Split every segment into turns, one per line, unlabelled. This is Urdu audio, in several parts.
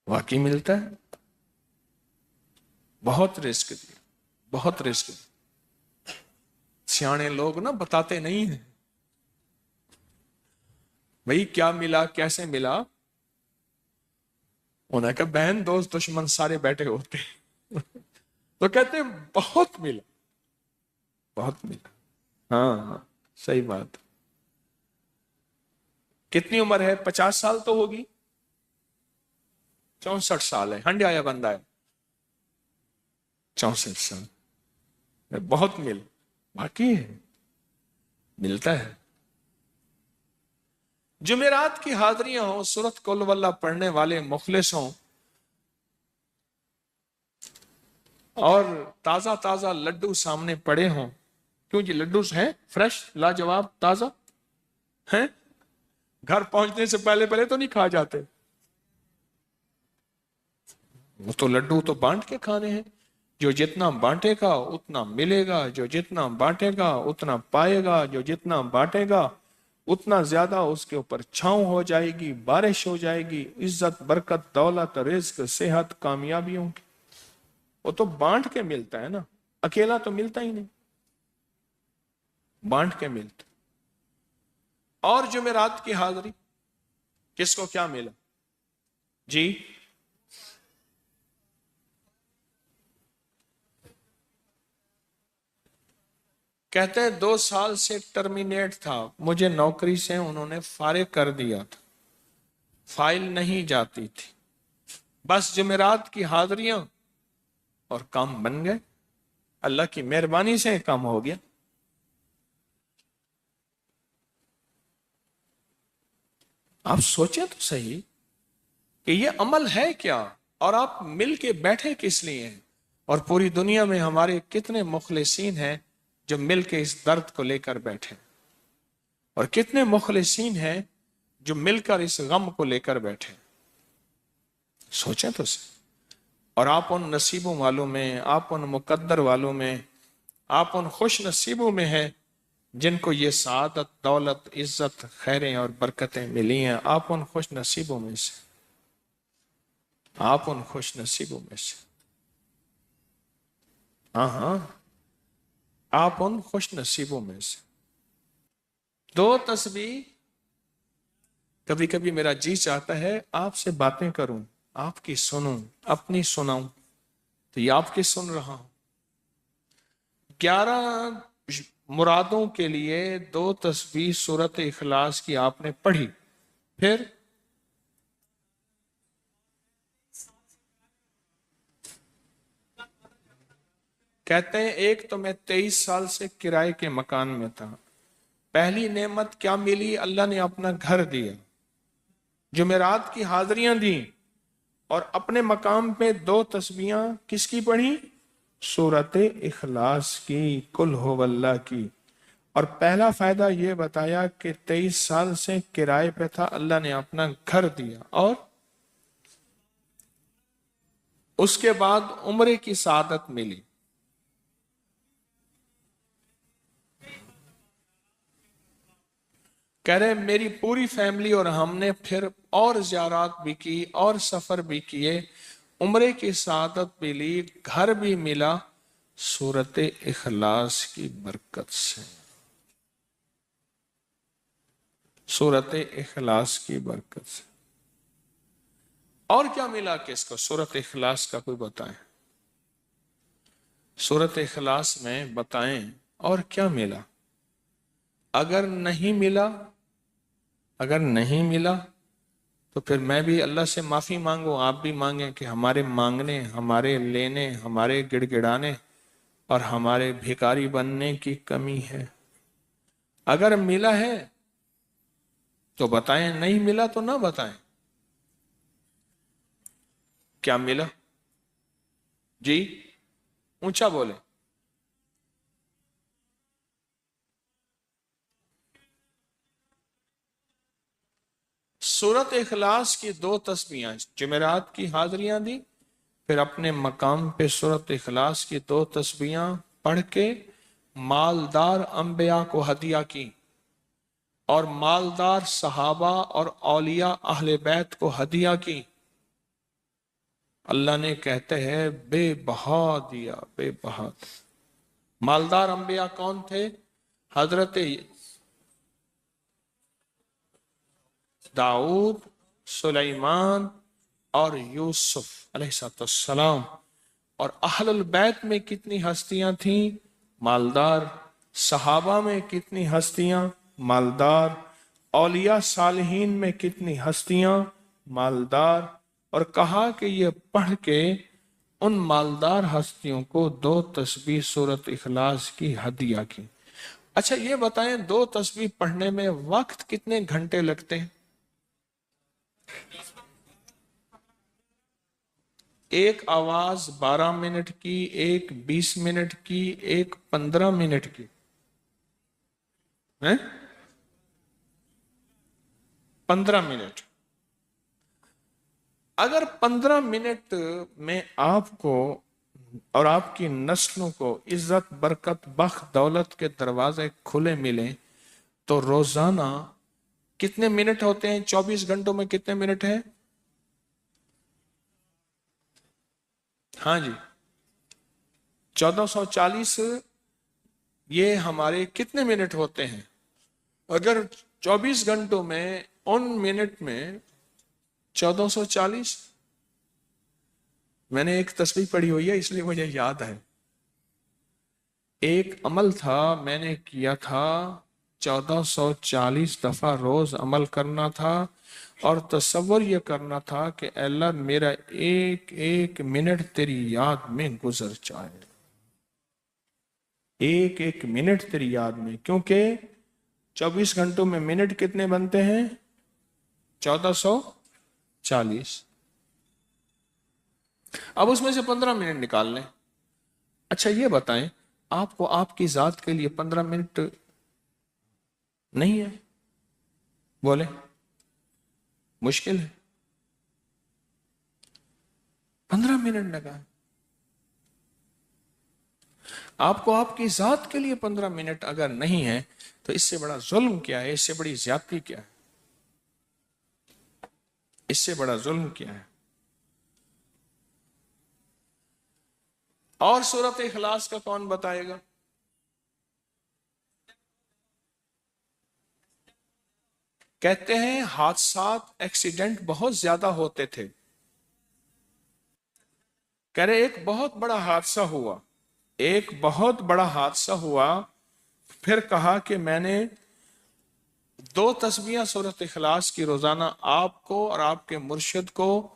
واقعی ملتا ہے، بہت رزق دیا، بہت رزق دیا۔ سیانے لوگ نا بتاتے نہیں ہیں بھئی کیا ملا کیسے ملا، انہیں کہا بہن دوست دشمن سارے بیٹھے ہوتے ہیں تو کہتے ہیں بہت ملا، بہت ملا۔ ہاں ہاں صحیح بات۔ کتنی عمر ہے؟ 50 سال تو ہوگی، 64 سال ہے، ہنڈیا یا بندہ ہے 64 سال، بہت مل باقی ہے، ملتا ہے۔ جمعرات کی حاضریاں ہوں، سورت قل واللہ پڑھنے والے مخلص ہوں، اور تازہ تازہ لڈو سامنے پڑے ہوں، کیوں جی لڈو ہیں فریش لاجواب تازہ ہیں، گھر پہنچنے سے پہلے پہلے تو نہیں کھا جاتے، وہ تو لڈو تو بانٹ کے کھانے ہیں، جو جتنا بانٹے گا اتنا ملے گا، جو جتنا بانٹے گا اتنا پائے گا، جو جتنا بانٹے گا اتنا زیادہ اس کے اوپر چھاؤں ہو جائے گی، بارش ہو جائے گی، عزت برکت دولت رزق صحت کامیابیوں کی، وہ تو بانٹ کے ملتا ہے نا، اکیلا تو ملتا ہی نہیں، بانٹ کے ملتا۔ اور جمعرات کی حاضری کس کو کیا ملا جی؟ کہتے ہیں 2 سال سے ٹرمینیٹ تھا، مجھے نوکری سے انہوں نے فارغ کر دیا تھا، فائل نہیں جاتی تھی، بس جمعرات کی حاضریاں اور کام بن گئے، اللہ کی مہربانی سے کام ہو گیا۔ آپ سوچیں تو صحیح کہ یہ عمل ہے کیا، اور آپ مل کے بیٹھے کس لیے ہیں، اور پوری دنیا میں ہمارے کتنے مخلصین ہیں جو مل کے اس درد کو لے کر بیٹھے، اور کتنے مخلصین ہیں جو مل کر اس غم کو لے کر بیٹھے، سوچیں تو صحیح۔ اور آپ ان نصیبوں والوں میں، آپ ان مقدر والوں میں، آپ ان خوش نصیبوں میں ہیں جن کو یہ سعادت دولت عزت خیریں اور برکتیں ملی ہیں، آپ ان خوش نصیبوں میں سے، آپ ان خوش نصیبوں میں سے، ہاں ہاں آپ ان خوش نصیبوں میں سے۔ 2 تسبیح، کبھی کبھی میرا جی چاہتا ہے آپ سے باتیں کروں، آپ کی سنوں، اپنی سناؤں، تو یہ آپ کی سن رہا ہوں۔ 11 مرادوں کے لیے 2 تسبیح سورت اخلاص کی آپ نے پڑھی، پھر کہتے ہیں ایک تو میں 23 سال سے کرائے کے مکان میں تھا، پہلی نعمت کیا ملی؟ اللہ نے اپنا گھر دیا، جمعرات کی حاضریاں دیں، اور اپنے مقام پہ 2 تسبیحاں کس کی پڑھی؟ سورت اخلاص کی، قل ہو اللہ کی۔ اور پہلا فائدہ یہ بتایا کہ 23 سال سے کرائے پہ تھا، اللہ نے اپنا گھر دیا، اور اس کے بعد عمرے کی سعادت ملی۔ کہہ رہے میری پوری فیملی اور ہم نے پھر اور زیارات بھی کی اور سفر بھی کیے، عمرے کی سعادت بھی لی، گھر بھی ملا، سورت اخلاص کی برکت سے، سورت اخلاص کی برکت سے۔ اور کیا ملا کس کو؟ سورت اخلاص کا کوئی بتائیں، سورت اخلاص میں بتائیں اور کیا ملا؟ اگر نہیں ملا، اگر نہیں ملا تو پھر میں بھی اللہ سے معافی مانگوں، آپ بھی مانگیں کہ ہمارے مانگنے، ہمارے لینے، ہمارے گڑ گڑانے اور ہمارے بھیکاری بننے کی کمی ہے۔ اگر ملا ہے تو بتائیں، نہیں ملا تو نہ بتائیں۔ کیا ملا جی؟ اونچا بولیں۔ سورت اخلاص کی 2 تسبیحاں، جمعرات کی حاضریاں دی، پھر اپنے مقام پہ سورت اخلاص کی 2 تسبیحاں پڑھ کے مالدار انبیاء کو ہدیہ کی، اور مالدار صحابہ اور اولیاء اہل بیت کو ہدیہ کی، اللہ نے کہتے ہیں بے بہا دیا، بے بہا۔ مالدار انبیاء کون تھے؟ حضرت داؤد، سلیمان اور یوسف علیہ السلام۔ اور اہل البیت میں کتنی ہستیاں تھیں؟ مالدار۔ صحابہ میں کتنی ہستیاں؟ مالدار۔ اولیاء صالحین میں کتنی ہستیاں؟ مالدار۔ اور کہا کہ یہ پڑھ کے ان مالدار ہستیوں کو 2 تسبیح سورۃ اخلاص کی ہدیہ کی۔ اچھا یہ بتائیں 2 تسبیح پڑھنے میں وقت کتنے گھنٹے لگتے ہیں؟ ایک آواز 12 منٹ کی، ایک 20 منٹ کی، ایک 15 منٹ کی، 15 منٹ۔ اگر 15 منٹ میں آپ کو اور آپ کی نسلوں کو عزت، برکت، بخت، دولت کے دروازے کھلے ملیں تو روزانہ کتنے منٹ ہوتے ہیں؟ 24 گھنٹوں میں کتنے منٹ ہیں؟ ہاں جی 1440۔ یہ ہمارے کتنے منٹ ہوتے ہیں؟ اگر 24 گھنٹوں میں ان منٹ میں 1440، میں نے ایک تسبیح پڑھی ہوئی ہے اس لیے مجھے یاد ہے۔ ایک عمل تھا میں نے کیا تھا، 1440 دفعہ روز عمل کرنا تھا، اور تصور یہ کرنا تھا کہ اے اللہ میرا ایک ایک منٹ تیری یاد میں گزر جائے، ایک ایک منٹ تیری یاد میں، کیونکہ 24 گھنٹوں میں منٹ کتنے بنتے ہیں؟ 1440۔ اب اس میں سے 15 منٹ نکال لیں۔ اچھا یہ بتائیں آپ کو آپ کی ذات کے لیے 15 منٹ نہیں ہے؟ بولے مشکل ہے؟ 15 منٹ لگا آپ کو آپ کی ذات کے لیے 15 منٹ اگر نہیں ہے تو اس سے بڑا ظلم کیا ہے؟ اس سے بڑی زیادتی کیا ہے؟ اس سے بڑا ظلم کیا ہے؟ اور سورۃ اخلاص کا کون بتائے گا؟ کہتے ہیں حادثات، ایکسیڈنٹ بہت زیادہ ہوتے تھے۔ کہہ رہے ایک بہت بڑا حادثہ ہوا، ایک بہت بڑا حادثہ ہوا، پھر کہا کہ میں نے 2 تسبیحیں سورۃ اخلاص کی روزانہ آپ کو اور آپ کے مرشد کو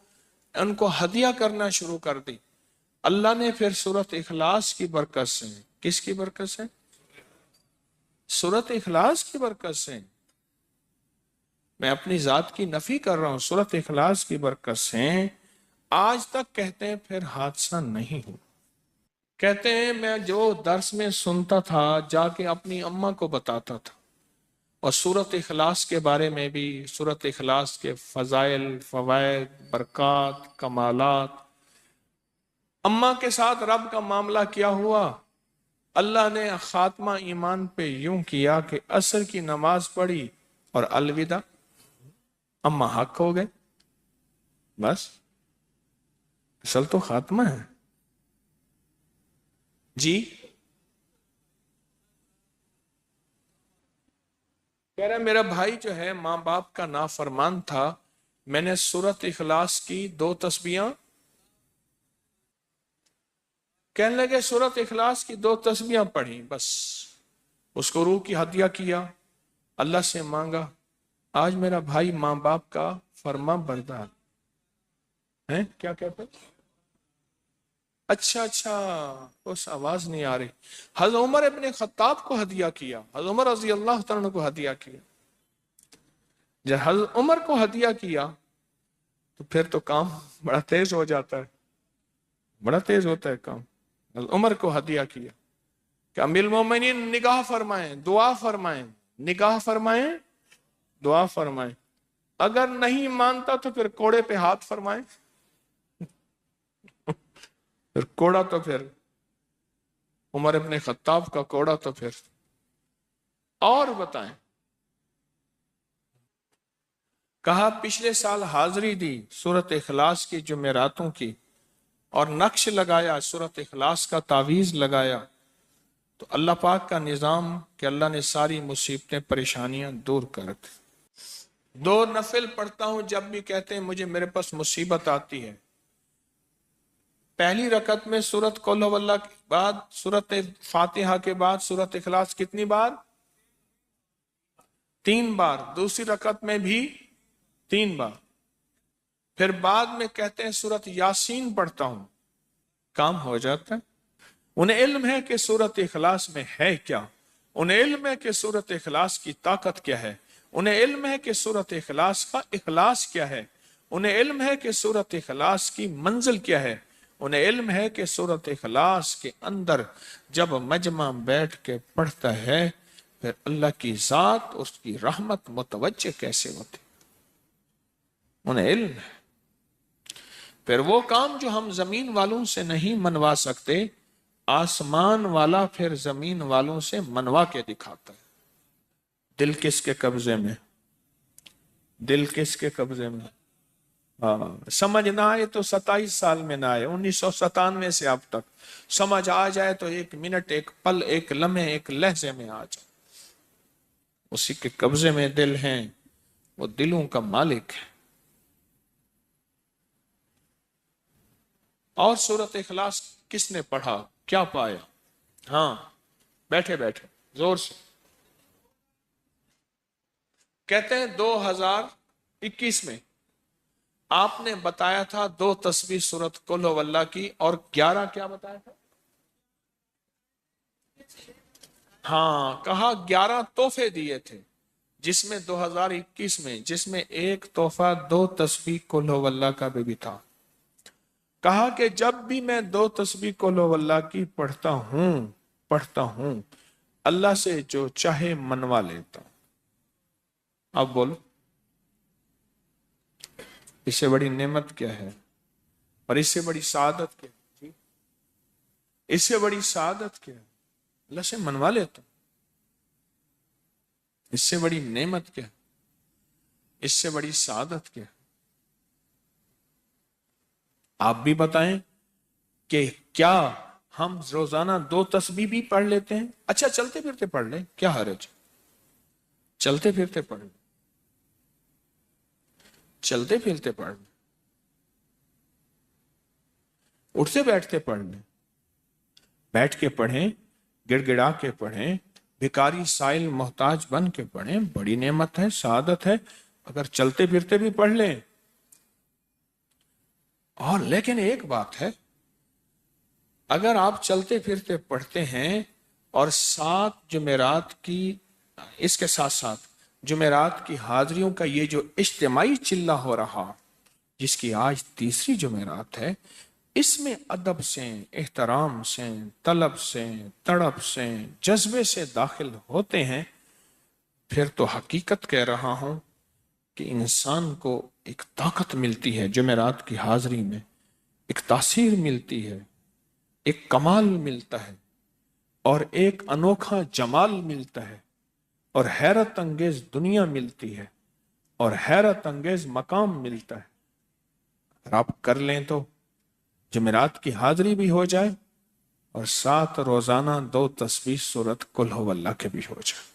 ان کو ہدیہ کرنا شروع کر دی۔ اللہ نے پھر سورۃ اخلاص کی برکت سے، کس کی برکت سے؟ سورۃ اخلاص کی برکت سے، میں اپنی ذات کی نفی کر رہا ہوں، سورۃ اخلاص کی برکت سے آج تک کہتے ہیں پھر حادثہ نہیں ہوا۔ کہتے ہیں میں جو درس میں سنتا تھا جا کے اپنی اماں کو بتاتا تھا، اور سورۃ اخلاص کے بارے میں بھی، سورۃ اخلاص کے فضائل، فوائد، برکات، کمالات۔ اماں کے ساتھ رب کا معاملہ کیا ہوا؟ اللہ نے خاتمہ ایمان پہ یوں کیا کہ عصر کی نماز پڑھی اور الوداع، اماں حق ہو گئے، بس اصل تو خاتمہ ہے۔ جی کہہ رہا میرا بھائی جو ہے ماں باپ کا نافرمان تھا، میں نے سورۃ اخلاص کی 2 تسبیحاں، کہنے لگے سورۃ اخلاص کی 2 تسبیحاں پڑھی، بس اس کو روح کی ہدیہ کیا، اللہ سے مانگا۔ آج میرا بھائی ماں باپ کا فرما بردار ہے۔ کیا کہتے؟ اچھا اس آواز نہیں آ رہی۔ حضرت عمر ابن خطاب کو ہدیہ کیا، حضرت عمر رضی اللہ تعالیٰ کو ہدیہ کیا۔ جب حضرت عمر کو ہدیہ کیا تو پھر تو کام بڑا تیز ہو جاتا ہے، بڑا تیز ہوتا ہے کام۔ حضرت عمر کو ہدیہ کیا کہ امیر المومنین نگاہ فرمائیں، دعا فرمائیں، نگاہ فرمائیں، دعا فرمائیں، اگر نہیں مانتا تو پھر کوڑے پہ ہاتھ فرمائیں، پھر کوڑا تو پھر عمر ابن خطاب کا کوڑا تو پھر اور بتائیں۔ کہا پچھلے سال حاضری دی سورۃ اخلاص کی جمعراتوں کی، اور نقش لگایا، سورۃ اخلاص کا تعویذ لگایا، تو اللہ پاک کا نظام کہ اللہ نے ساری مصیبتیں پریشانیاں دور کر دی۔ دو نفل پڑھتا ہوں جب بھی کہتے ہیں مجھے میرے پاس مصیبت آتی ہے، پہلی رکعت میں سورۃ قل ہو اللہ کے بعد، سورۃ فاتحہ کے بعد سورۃ اخلاص کتنی بار؟ 3 بار۔ دوسری رکعت میں بھی 3 بار۔ پھر بعد میں کہتے ہیں سورۃ یاسین پڑھتا ہوں، کام ہو جاتا ہے۔ انہیں علم ہے کہ سورۃ اخلاص میں ہے کیا، انہیں علم ہے کہ سورۃ اخلاص کی طاقت کیا ہے، انہیں علم ہے کہ سورۃ اخلاص کا اخلاص کیا ہے، انہیں علم ہے کہ سورۃ اخلاص کی منزل کیا ہے، انہیں علم ہے کہ سورۃ اخلاص کے اندر جب مجمع بیٹھ کے پڑھتا ہے پھر اللہ کی ذات اس کی رحمت متوجہ کیسے ہوتی، انہیں علم ہے۔ پھر وہ کام جو ہم زمین والوں سے نہیں منوا سکتے، آسمان والا پھر زمین والوں سے منوا کے دکھاتا ہے۔ دل کس کے قبضے میں؟ دل کس کے قبضے میں؟ سمجھ نہ آئے تو 27 سال میں نہ آئے، 1997 سے اب تک سمجھ آ جائے تو 1 منٹ، 1 پل، 1 لمحے، 1 لہجے میں آ جائے۔ اسی کے قبضے میں دل ہیں، وہ دلوں کا مالک ہے۔ اور سورۃ اخلاص کس نے پڑھا، کیا پایا؟ ہاں بیٹھے بیٹھے زور سے کہتے ہیں 2021 میں آپ نے بتایا تھا 2 تسبیح سورۃ قل ہو اللہ کی، اور 11 کیا بتایا تھا؟ ہاں کہا 11 تحفے دیے تھے، جس میں 2021 میں جس میں ایک تحفہ 2 تسبیح قل ہو اللہ کا بھی تھا۔ کہا کہ جب بھی میں 2 تسبیح قل ہو اللہ کی پڑھتا ہوں اللہ سے جو چاہے منوا لیتا ہوں۔ اب بولو اس سے بڑی نعمت کیا ہے، اور اس سے بڑی سعادت کیا ہے؟ اس سے بڑی سعادت کیا ہے؟ اللہ سے منوا لیتا ہوں۔ اس سے بڑی نعمت کیا ہے؟ اس سے بڑی سعادت کیا ہے؟ آپ بھی بتائیں کہ کیا ہم روزانہ 2 تسبیح بھی پڑھ لیتے ہیں؟ اچھا چلتے پھرتے پڑھ لیں، کیا حرج؟ چلتے پھرتے پڑھ لیں، چلتے پھرتے پڑھ لیں، اٹھتے بیٹھتے پڑھ لیں، بیٹھ کے پڑھیں، گڑ گڑا کے پڑھیں، بھکاری سائل محتاج بن کے پڑھیں، بڑی نعمت ہے، سعادت ہے اگر چلتے پھرتے بھی پڑھ لیں۔ اور لیکن ایک بات ہے، اگر آپ چلتے پھرتے پڑھتے ہیں اور 7 جمعرات کی، اس کے ساتھ ساتھ جمعرات کی حاضریوں کا یہ جو اجتماعی چلہ ہو رہا، جس کی آج 3ری جمعرات ہے، اس میں ادب سے، احترام سے، طلب سے، تڑپ سے، جذبے سے داخل ہوتے ہیں، پھر تو حقیقت کہہ رہا ہوں کہ انسان کو ایک طاقت ملتی ہے، جمعرات کی حاضری میں ایک تاثیر ملتی ہے، ایک کمال ملتا ہے، اور ایک انوکھا جمال ملتا ہے، اور حیرت انگیز دنیا ملتی ہے، اور حیرت انگیز مقام ملتا ہے۔ اگر آپ کر لیں تو جمعرات کی حاضری بھی ہو جائے اور ساتھ روزانہ 2 تسبیح سورۃ قل ہو اللہ کے بھی ہو جائے۔